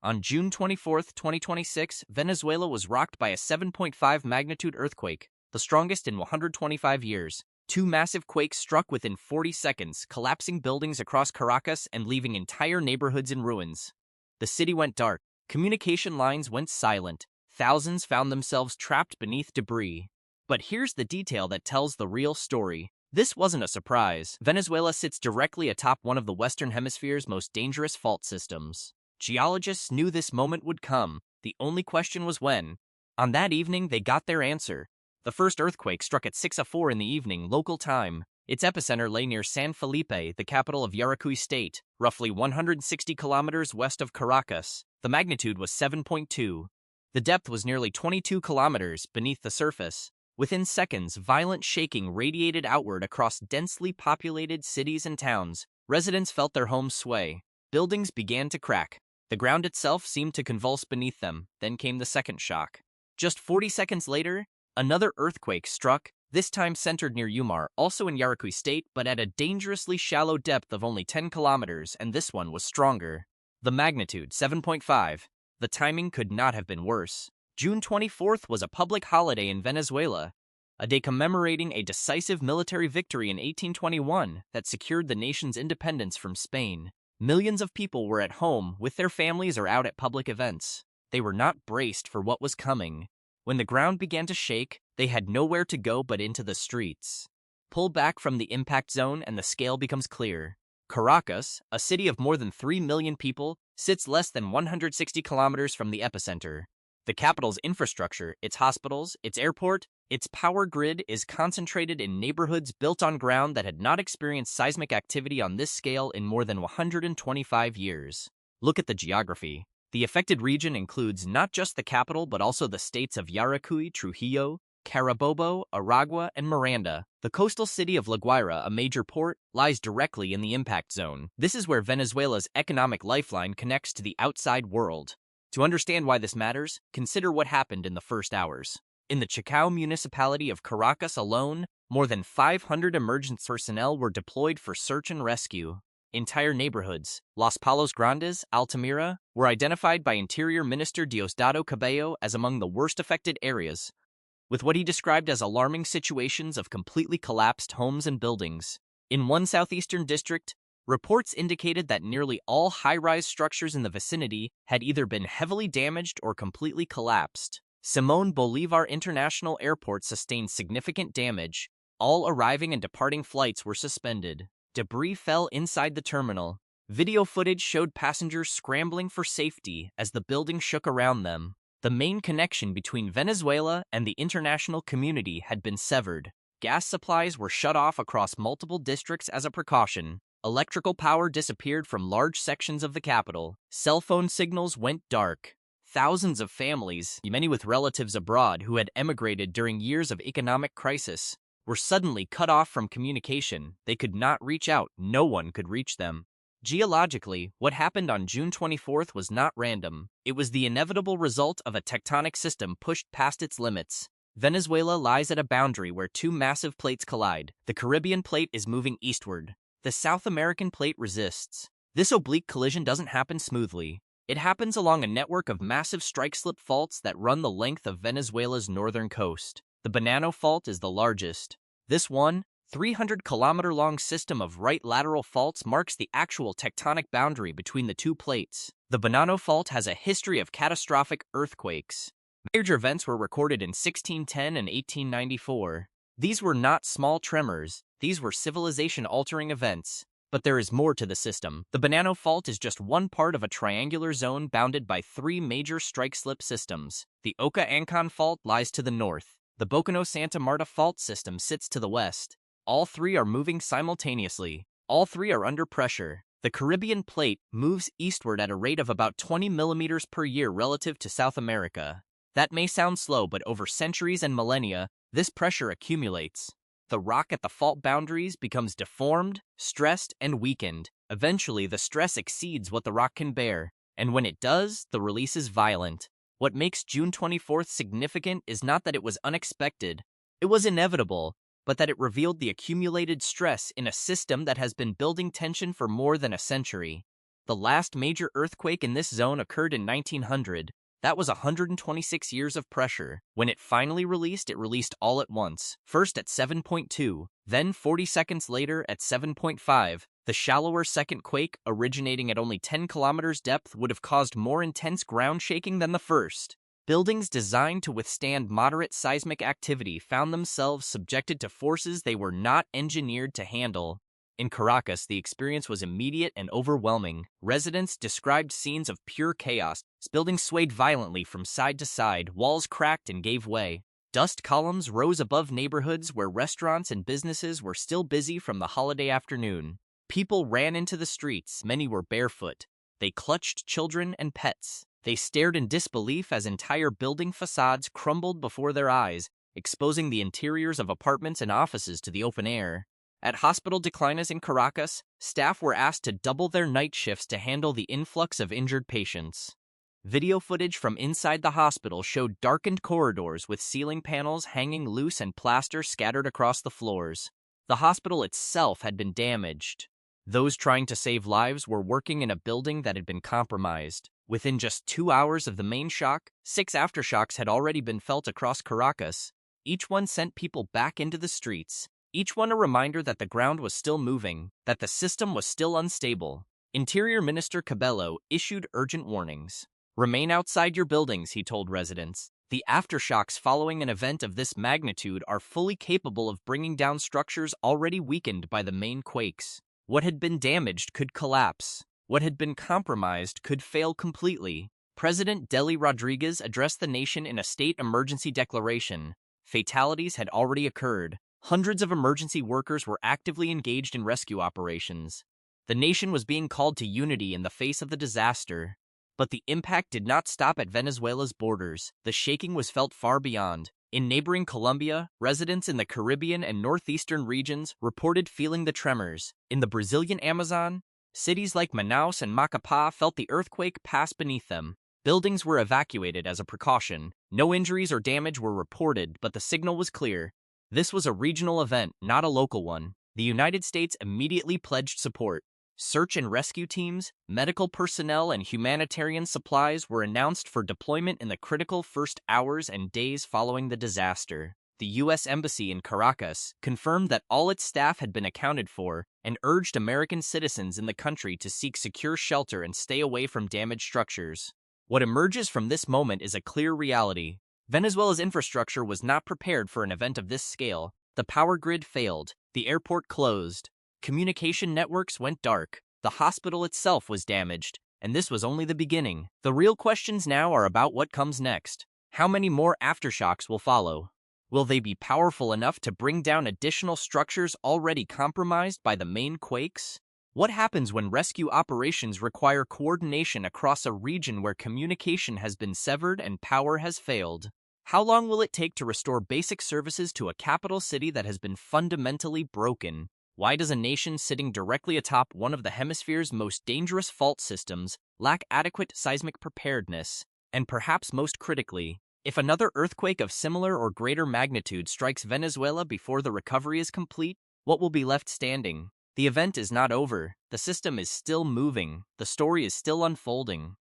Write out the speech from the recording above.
On June 24, 2026, Venezuela was rocked by a 7.5 magnitude earthquake, the strongest in 125 years. Two massive quakes struck within 40 seconds, collapsing buildings across Caracas and leaving entire neighborhoods in ruins. The city went dark. Communication lines went silent. Thousands found themselves trapped beneath debris. But here's the detail that tells the real story. This wasn't a surprise. Venezuela sits directly atop one of the Western Hemisphere's most dangerous fault systems. Geologists knew this moment would come. The only question was when. On that evening, they got their answer. The first earthquake struck at 6:04 in the evening, local time. Its epicenter lay near San Felipe, the capital of Yaracuy State, roughly 160 kilometers west of Caracas. The magnitude was 7.2. The depth was nearly 22 kilometers beneath the surface. Within seconds, violent shaking radiated outward across densely populated cities and towns. Residents felt their homes sway. Buildings began to crack. The ground itself seemed to convulse beneath them. Then came the second shock. Just 40 seconds later, another earthquake struck, this time centered near Umar, also in Yaracuy State, but at a dangerously shallow depth of only 10 kilometers, and this one was stronger. The magnitude, 7.5. The timing could not have been worse. June 24th was a public holiday in Venezuela, a day commemorating a decisive military victory in 1821 that secured the nation's independence from Spain. Millions of people were at home with their families or out at public events. They were not braced for what was coming. When the ground began to shake, they had nowhere to go but into the streets. Pull back from the impact zone and the scale becomes clear. Caracas, a city of more than 3 million people, sits less than 160 kilometers from the epicenter. The capital's infrastructure, its hospitals, its airport, its power grid is concentrated in neighborhoods built on ground that had not experienced seismic activity on this scale in more than 125 years. Look at the geography. The affected region includes not just the capital but also the states of Yaracuy, Trujillo, Carabobo, Aragua, and Miranda. The coastal city of La Guaira, a major port, lies directly in the impact zone. This is where Venezuela's economic lifeline connects to the outside world. To understand why this matters, consider what happened in the first hours. In the Chacao municipality of Caracas alone, more than 500 emergency personnel were deployed for search and rescue. Entire neighborhoods, Los Palos Grandes, Altamira, were identified by Interior Minister Diosdado Cabello as among the worst affected areas, with what he described as alarming situations of completely collapsed homes and buildings. In one southeastern district, reports indicated that nearly all high-rise structures in the vicinity had either been heavily damaged or completely collapsed. Simón Bolívar International Airport sustained significant damage. All arriving and departing flights were suspended. Debris fell inside the terminal. Video footage showed passengers scrambling for safety as the building shook around them. The main connection between Venezuela and the international community had been severed. Gas supplies were shut off across multiple districts as a precaution. Electrical power disappeared from large sections of the capital. Cell phone signals went dark. Thousands of families, many with relatives abroad who had emigrated during years of economic crisis, were suddenly cut off from communication. They could not reach out. No one could reach them. Geologically, what happened on June 24th was not random. It was the inevitable result of a tectonic system pushed past its limits. Venezuela lies at a boundary where two massive plates collide. The Caribbean plate is moving eastward. The South American plate resists. This oblique collision doesn't happen smoothly. It happens along a network of massive strike-slip faults that run the length of Venezuela's northern coast. The Banano Fault is the largest. This 300-kilometer-long system of right lateral faults marks the actual tectonic boundary between the two plates. The Banano Fault has a history of catastrophic earthquakes. Major events were recorded in 1610 and 1894. These were not small tremors. These were civilization-altering events. But there is more to the system. The Banano Fault is just one part of a triangular zone bounded by three major strike-slip systems. The Oca-Ancon Fault lies to the north. The Bocano-Santa Marta Fault system sits to the west. All three are moving simultaneously. All three are under pressure. The Caribbean plate moves eastward at a rate of about 20 millimeters per year relative to South America. That may sound slow, but over centuries and millennia, this pressure accumulates. The rock at the fault boundaries becomes deformed, stressed, and weakened. Eventually, the stress exceeds what the rock can bear, and when it does, the release is violent. What makes June 24th significant is not that it was unexpected, it was inevitable, but that it revealed the accumulated stress in a system that has been building tension for more than a century. The last major earthquake in this zone occurred in 1900. That was 126 years of pressure. When it finally released, it released all at once. First at 7.2, then 40 seconds later at 7.5. The shallower second quake, originating at only 10 kilometers depth, would have caused more intense ground shaking than the first. Buildings designed to withstand moderate seismic activity found themselves subjected to forces they were not engineered to handle. In Caracas, the experience was immediate and overwhelming. Residents described scenes of pure chaos. Buildings swayed violently from side to side, walls cracked and gave way. Dust columns rose above neighborhoods where restaurants and businesses were still busy from the holiday afternoon. People ran into the streets, many were barefoot. They clutched children and pets. They stared in disbelief as entire building facades crumbled before their eyes, exposing the interiors of apartments and offices to the open air. At hospital declinas in Caracas, staff were asked to double their night shifts to handle the influx of injured patients. Video footage from inside the hospital showed darkened corridors with ceiling panels hanging loose and plaster scattered across the floors. The hospital itself had been damaged. Those trying to save lives were working in a building that had been compromised. Within just 2 hours of the main shock, 6 aftershocks had already been felt across Caracas. Each one sent people back into the streets. Each one a reminder that the ground was still moving, that the system was still unstable. Interior Minister Cabello issued urgent warnings. Remain outside your buildings, he told residents. The aftershocks following an event of this magnitude are fully capable of bringing down structures already weakened by the main quakes. What had been damaged could collapse. What had been compromised could fail completely. President Delcy Rodriguez addressed the nation in a state emergency declaration. Fatalities had already occurred. Hundreds of emergency workers were actively engaged in rescue operations. The nation was being called to unity in the face of the disaster. But the impact did not stop at Venezuela's borders. The shaking was felt far beyond. In neighboring Colombia, residents in the Caribbean and northeastern regions reported feeling the tremors. In the Brazilian Amazon, cities like Manaus and Macapá felt the earthquake pass beneath them. Buildings were evacuated as a precaution. No injuries or damage were reported, but the signal was clear. This was a regional event, not a local one. The United States immediately pledged support. Search and rescue teams, medical personnel, and humanitarian supplies were announced for deployment in the critical first hours and days following the disaster. The U.S. Embassy in Caracas confirmed that all its staff had been accounted for and urged American citizens in the country to seek secure shelter and stay away from damaged structures. What emerges from this moment is a clear reality. Venezuela's infrastructure was not prepared for an event of this scale. The power grid failed. The airport closed. Communication networks went dark. The hospital itself was damaged. And this was only the beginning. The real questions now are about what comes next. How many more aftershocks will follow? Will they be powerful enough to bring down additional structures already compromised by the main quakes? What happens when rescue operations require coordination across a region where communication has been severed and power has failed? How long will it take to restore basic services to a capital city that has been fundamentally broken? Why does a nation sitting directly atop one of the hemisphere's most dangerous fault systems lack adequate seismic preparedness? And perhaps most critically, if another earthquake of similar or greater magnitude strikes Venezuela before the recovery is complete, what will be left standing? The event is not over. The system is still moving. The story is still unfolding.